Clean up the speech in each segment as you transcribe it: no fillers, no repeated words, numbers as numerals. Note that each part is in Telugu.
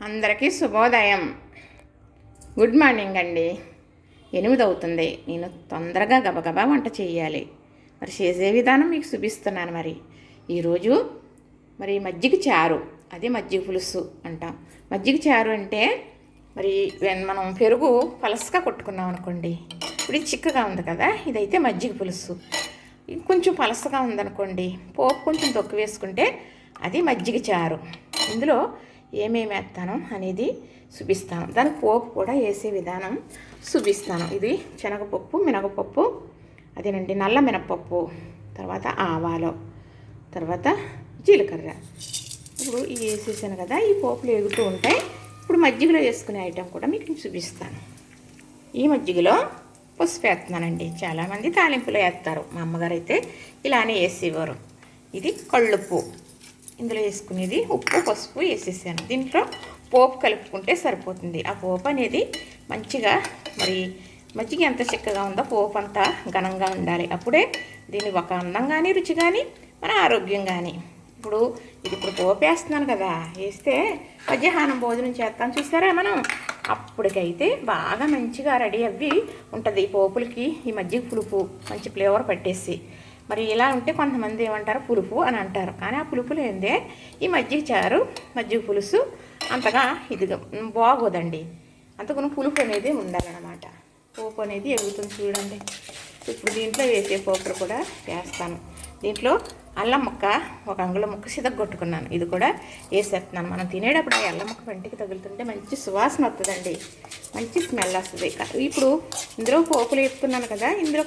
అందరికీ శుభోదయం. గుడ్ మార్నింగ్ అండి. 8 అవుతుంది. నేను తొందరగా గబగబా వంట చేయాలి. మరి చేసే విధానం మీకు చూపిస్తున్నాను. ఈరోజు మజ్జిగ చారు, అదే మజ్జిగ పులుసు అంటాం. మజ్జిగ చారు అంటే మనం పెరుగు పలసగా కొట్టుకున్నాం అనుకోండి, ఇప్పుడు ఇది చిక్కగా ఉంది కదా, ఇదైతే మజ్జిగ పులుసు. కొంచెం పలసగా ఉందనుకోండి, పోపు కొంచెం తొక్కు వేసుకుంటే అది మజ్జిగ చారు. ఇందులో ఏమేమి వేస్తాను అనేది చూపిస్తాను. దానికి పోపు కూడా వేసే విధానం చూపిస్తాను. ఇది శనగపప్పు, మినగపప్పు, అదేనండి నల్ల మినపప్పు, తర్వాత ఆవాలు, తర్వాత జీలకర్ర. ఇప్పుడు ఇవి వేసేసాను కదా, ఈ పోపులు ఎగుతూ ఉంటాయి. ఇప్పుడు మజ్జిగలో వేసుకునే ఐటెం కూడా మీకు చూపిస్తాను. ఈ మజ్జిగలో పసుపు వేస్తున్నానండి. చాలామంది తాలింపులో వేస్తారు. మా అమ్మగారు అయితే ఇలానే వేసేవారు. ఇది కళ్ళుప్పు, ఇందులో వేసుకునేది ఉప్పు, పసుపు వేసేసాను. దీంట్లో పోపు కలుపుకుంటే సరిపోతుంది. ఆ పోపు అనేది మంచిగా మజ్జిగ ఎంత చిక్కగా ఉందో పోపు అంతా ఘనంగా ఉండాలి. అప్పుడే దీన్ని ఒక అందం కానీ రుచి కానీ మన ఆరోగ్యం కానీ. ఇప్పుడు పోపు వేస్తున్నాను కదా, వేస్తే మధ్యాహ్నం భోజనం చేస్తాను చూసారా మనం, అప్పటికైతే బాగా మంచిగా రెడీ అవ్వి ఉంటుంది. ఈ పోపులకి ఈ మజ్జిగ పులుపు మంచి ఫ్లేవర్ పట్టేసి ఇలా ఉంటే కొంతమంది ఏమంటారు పులుపు అని అంటారు. కానీ ఆ పులుపు లేదే ఈ మజ్జిగ చారు, మజ్జిగ పులుసు అంతగా ఇదిగా బాగోదండి. అంతకును పులుపు అనేది ఉండాలన్నమాట. పోపు అనేది ఎగుతుంది చూడండి. ఇప్పుడు దీంట్లో వేసే పోపులు కూడా వేస్తాను. దీంట్లో అల్లం ముక్క, ఒక అంగుళం ముక్క సిదగొట్టుకున్నాను. ఇది కూడా వేసేస్తున్నాను. మనం తినేటప్పుడు ఆ అల్లం ముక్క వంటికి తగులుతుంటే మంచి సువాసన వస్తుందండి, మంచి స్మెల్ వస్తుంది. ఇప్పుడు ఇందులో పోపులు వేపుతున్నాను కదా, ఇందులో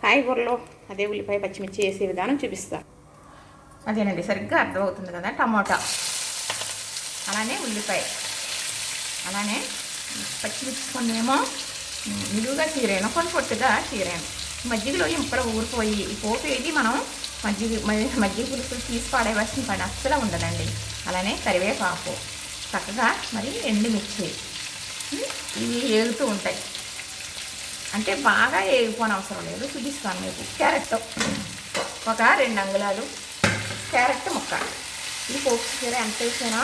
కాయగూరలో అదే ఉల్లిపాయ, పచ్చిమిర్చి వేసే విధానం చూపిస్తాను. అదేనండి, సరిగ్గా అర్థమవుతుంది కదా. టమోటా, అలానే ఉల్లిపాయ, అలానే పచ్చిమిర్చి కొన్నేమో నిలువుగా చీరాను, కొన్ని పొట్టుగా చీరాను. మజ్జిగలో ఇంపలు ఊరిపోయి ఈ పోపు ఏది మనం మజ్జిగ పులుసు తీసి పాడేవాల్సిన పని అస్సలు ఉండదండి. అలానే కరివేపాకు, చక్కగా ఎండుమిర్చి, ఇవి ఏగుతూ ఉంటాయి. అంటే బాగా వేగిపోని అవసరం లేదు, చూపిస్తాను మీకు. క్యారెట్ ఒక 2 అంగుళాలు క్యారెట్ ముక్క. ఈ పోపు చూసారా ఎంత వేసానో,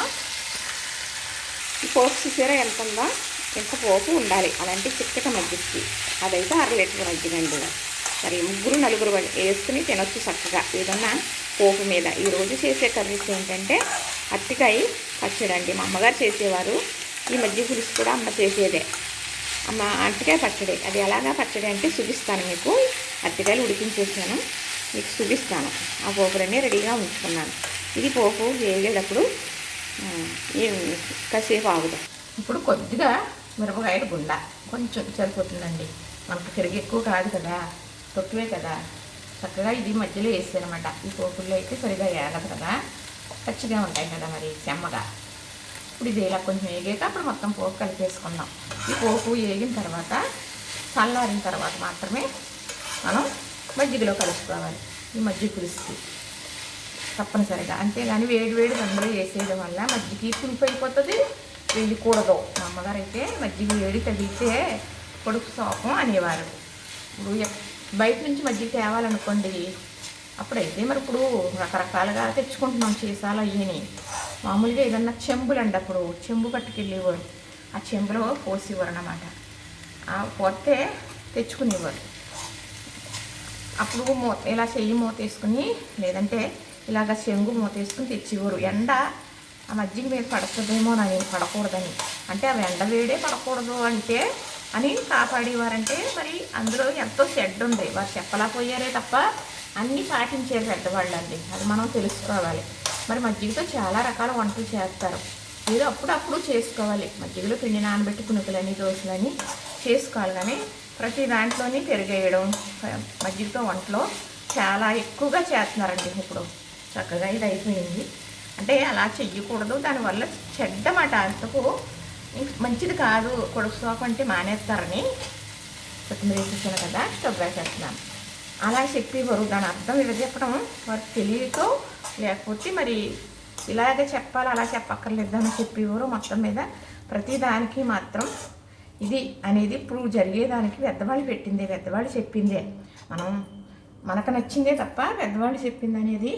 ఈ పోపు చూసారా ఎంత ఉందో, ఎంత పోపు ఉండాలి అలాంటి చిక్కటి మజ్జిగకి. అదైతే 1/2 లీటర్ మజ్జిగ అండి. 3, 4 వేసుకుని తినొచ్చు చక్కగా ఏదన్నా పోపు మీద. ఈరోజు చేసే కర్రీస్ ఏంటంటే అరటికాయ పచ్చడి అండి. మా అమ్మగారు చేసేవారు. ఈ మజ్జిగ పులుసు కూడా అమ్మ చేసేదే. అమ్మ అరటికాయ పచ్చడి, అది ఎలాగా పచ్చడి అంటే చూపిస్తాను మీకు. అరటికాయలు ఉడికించేసాను, మీకు చూపిస్తాను. ఆ పోపులన్నీ రెడీగా ఉంచుకున్నాను. ఇది పోపు వేగేటప్పుడు కాసేపు ఆగుదాం. ఇప్పుడు కొద్దిగా మిరపకాయలు గుండ కొంచెం సరిపోతుందండి. మనకు పెరుగు ఎక్కువ కాదు కదా, తక్కువే కదా. చక్కగా ఇది మధ్యలో వేసానమాట. ఈ పోపుల్లో అయితే సరిగా ఏగదు కదా, పచ్చిగా ఉంటాయి కదా చెమ్మగా. ఇప్పుడు ఇది ఇలా కొంచెం వేగాక అప్పుడు మొత్తం పోపు కలిపేసుకుందాం. ఈ పోపు వేగిన తర్వాత చల్లారిన తర్వాత మాత్రమే మనం మజ్జిగలో కలుపుకోవాలి. ఈ మజ్జిగ పులుసుకి తప్పనిసరిగా. అంతేగాని వేడి అందులో వేసేయడం వల్ల మజ్జిగ పులుపు అయిపోతుంది, వేయకూడదు. మా అమ్మగారు అయితే మజ్జిగ వేడి తగిలితే పొడుపు సోపం అనేవారు. ఇప్పుడు బయట నుంచి మజ్జిగ తేవాలనుకోండి, అప్పుడైతే ఇప్పుడు రకరకాలుగా తెచ్చుకుంటున్నాం సీసాలు అయ్యని. మామూలుగా ఏదన్నా చెంబులు అండి, అప్పుడు చెంబు పట్టుకెళ్ళేవారు. ఆ చెంబులో పోసేవారు అన్నమాట. పోతే తెచ్చుకునేవారు. అప్పుడు ఇలా చెయ్యి మూతేసుకుని, లేదంటే ఇలాగ చెంగు మూతేసుకుని తెచ్చేవారు. ఎండ ఆ మజ్జిగ మీద పడుతుందేమో అని, పడకూడదని. అంటే అవి ఎండ వేడే పడకూడదు అంటే అని కాపాడేవారంటే అందులో ఎంతో షెడ్ ఉంది. వారు చెప్పలేకపోయారే తప్ప అన్నీ పాటించారు పెద్దవాళ్ళు అండి. అది మనం తెలుసుకోవాలి. మజ్జిగతో చాలా రకాల వంటలు చేస్తారు. ఏదో అప్పుడప్పుడు చేసుకోవాలి. మజ్జిగలో పిండి నానబెట్టి కునుకులని, దోశలని చేసుకోవాలి. కానీ ప్రతి దాంట్లోని పెరుగేయడం, మజ్జిగతో వంటలో చాలా ఎక్కువగా చేస్తున్నారండి ఇప్పుడు. చక్కగా ఇది అయిపోయింది. అంటే అలా చెయ్యకూడదు, దానివల్ల చెడ్డమాట, అంతకు మంచిది కాదు. కొడుకు సోపు అంటే మానేస్తారని కొత్తిమీర వేసేసాను కదా, స్టవ్ వేసేస్తున్నాను. అలా చెప్పేవారు. దాని అర్థం ఇలా చెప్పడం వారికి తెలియకో, లేకపోతే ఇలాగే చెప్పాలి, అలా చెప్పక్కర్లేదు అని చెప్పేవారు. మొత్తం మీద ప్రతిదానికి మాత్రం ఇది అనేది ప్రూవ్ జరిగేదానికి పెద్దవాళ్ళు పెట్టిందే, పెద్దవాళ్ళు చెప్పిందే. మనకు నచ్చిందే తప్ప పెద్దవాళ్ళు చెప్పింది అనేది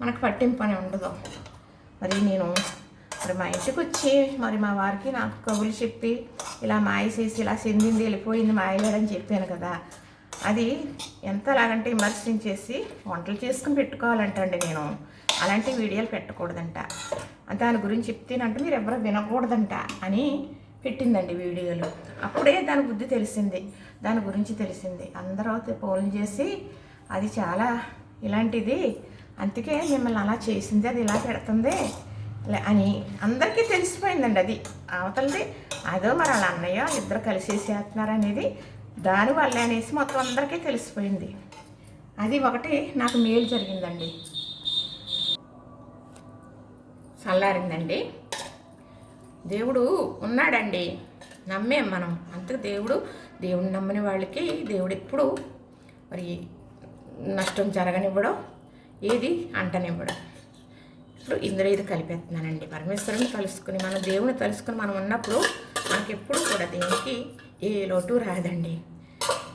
మనకు పట్టింపు అని ఉండదు. నేను మరి మా ఇంటికి వచ్చి మరి మా వారికి నాకు కబుర్లు చెప్పి ఇలా మాయ చేసి ఇలా చెందింది వెళ్ళిపోయింది మాయలేడని చెప్పాను కదా, అది ఎంతలాగంటే విమర్శించేసి వంటలు చేసుకుని పెట్టుకోవాలంటండి నేను. అలాంటి వీడియోలు పెట్టకూడదంట, దాని గురించి చెప్తేనంటే మీరు ఎవరో వినకూడదంట అని పెట్టిందండి వీడియోలు. అప్పుడే దాని బుద్ధి తెలిసింది, దాని గురించి తెలిసింది. అందరూ ఫోన్ చేసి అది చాలా ఇలాంటిది, అందుకే మిమ్మల్ని అలా చేసింది, అది ఇలా పెడుతుంది అని అందరికీ తెలిసిపోయిందండి. అది అవతలది అదో మరి వాళ్ళ అన్నయ్య ఇద్దరు కలిసేసి చేస్తున్నారు అనేది దానివల్ల అనేసి మొత్తం అందరికీ తెలిసిపోయింది. అది ఒకటి నాకు మేలు జరిగిందండి, చల్లారిందండి. దేవుడు ఉన్నాడండి, నమ్మేం మనం. అంతకు దేవుడిని నమ్మని వాళ్ళకి దేవుడు ఎప్పుడు మరి నష్టం జరగనివ్వడం, ఏది అంటనివ్వడం. ఇప్పుడు ఇందులో ఇది కలిపేస్తున్నానండి. పరమేశ్వరుని కలుసుకుని మనం దేవుని తలుసుకుని మనం ఉన్నప్పుడు మనకి ఎప్పుడు కూడా దేనికి ఏ లోటు రాదండి.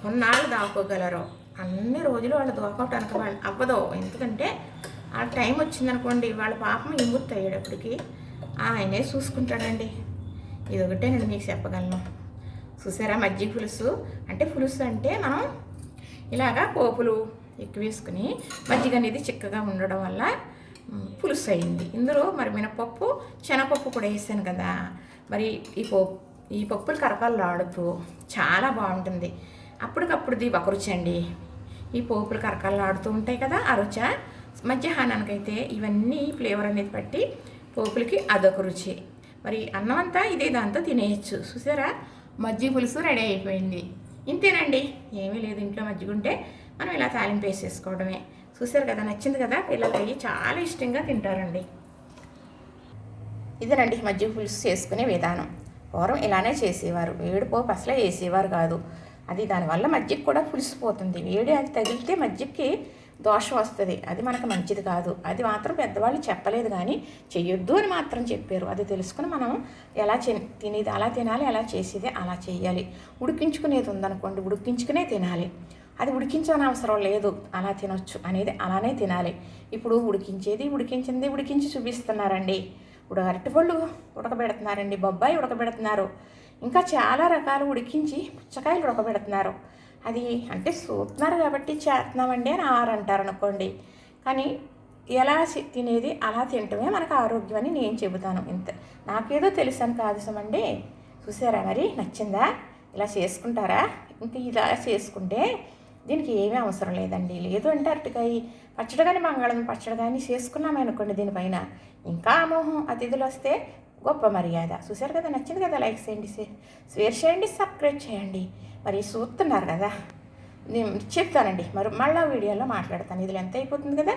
కొన్నాళ్ళు దాక్కోగలరు, అన్ని రోజులు వాళ్ళు దోకోవటానికి వాళ్ళు అవ్వదు. ఎందుకంటే ఆ టైం వచ్చిందనుకోండి, వాళ్ళ పాపం విముక్తి అయ్యేటప్పటికి ఆయనే చూసుకుంటాడండి. ఇదొకటే నేను మీకు చెప్పగలను. చూసారా మజ్జిగ పులుసు అంటే, పులుసు అంటే మనం ఇలాగా పోపులు ఎక్కువ వేసుకుని మజ్జిగ అనేది చిక్కగా ఉండడం వల్ల పులుసు అయింది. ఇందులో మరి మినపప్పు శనగపప్పు కూడా వేసాను కదా, మరి ఈ పప్పులు కరకాలాడుతూ చాలా బాగుంటుంది. అప్పటికప్పుడుది ఒక రుచి అండి. ఈ పోపులు కరకాలాడుతూ ఉంటాయి కదా, ఆ రుచ. మధ్యాహ్నానికైతే ఇవన్నీ ఫ్లేవర్ అనేది పట్టి పోపులకి అదొక రుచి. మరి అన్నం అంతా ఇదే దాంతో తినేయచ్చు. చూసారా మజ్జిగ పులుసు రెడీ అయిపోయింది. ఇంతేనండి, ఏమీ లేదు. ఇంట్లో మజ్జిగ ఉంటే మనం ఇలా తాలింపు వేసేసుకోవడమే. చూసారు కదా, నచ్చింది కదా, పిల్లలు అయ్యి చాలా ఇష్టంగా తింటారండి. ఇదేనండి మజ్జిగ పులుసు చేసుకునే విధానం. పూర్వం ఇలానే చేసేవారు, వేడి పోపు అసలే వేసేవారు కాదు. అది దానివల్ల మజ్జిగ కూడా పులిసిపోతుంది. వేడి అది తగిలితే మజ్జిగకి దోషం వస్తుంది, అది మనకు మంచిది కాదు. అది మాత్రం పెద్దవాళ్ళు చెప్పలేదు, కానీ చెయ్యొద్దు అని మాత్రం చెప్పారు. అది తెలుసుకుని మనం ఎలా తినేది అలా తినాలి, ఎలా చేసేది అలా చేయాలి. ఉడికించుకునేది ఉందనుకోండి, ఉడికించుకునే తినాలి. అది ఉడికించని అవసరం లేదు, అలా తినొచ్చు అనేది అలానే తినాలి. ఇప్పుడు ఉడికించి చూపిస్తున్నారండి. ఇప్పుడు అరటిపళ్ళు ఉడకబెడుతున్నారండి, బొబ్బాయి ఉడకబెడుతున్నారు, ఇంకా చాలా రకాలు ఉడికించి పుచ్చకాయలు ఉడకబెడుతున్నారు. అది అంటే చూస్తున్నారు కాబట్టి చేస్తున్నామండి అని అంటారు అనుకోండి, కానీ ఎలా తినేది అలా తింటమే మనకు ఆరోగ్యం అని నేను చెబుతాను. ఇంత నాకేదో తెలుసని కాదు సమండి. చూసారా, మరి నచ్చిందా? ఇలా చేసుకుంటారా? ఇంకా ఇలా చేసుకుంటే దీనికి ఏమీ అవసరం లేదండి. లేదు అంటే అరటికాయ పచ్చడి కానీ మంగళం పచ్చడి కానీ చేసుకున్నామనుకోండి, దీనిపైన ఇంకా అమోహం అతిథులు వస్తే గొప్ప మర్యాద. చూసారు కదా, నచ్చింది కదా, లైక్ చేయండి, షేర్ చేయండి, సబ్స్క్రైబ్ చేయండి. మరి చూస్తున్నారు కదా, నేను చెప్తానండి, మరి మళ్ళీ వీడియోలో మాట్లాడతాను. ఇది ఎంత అయిపోతుంది కదా.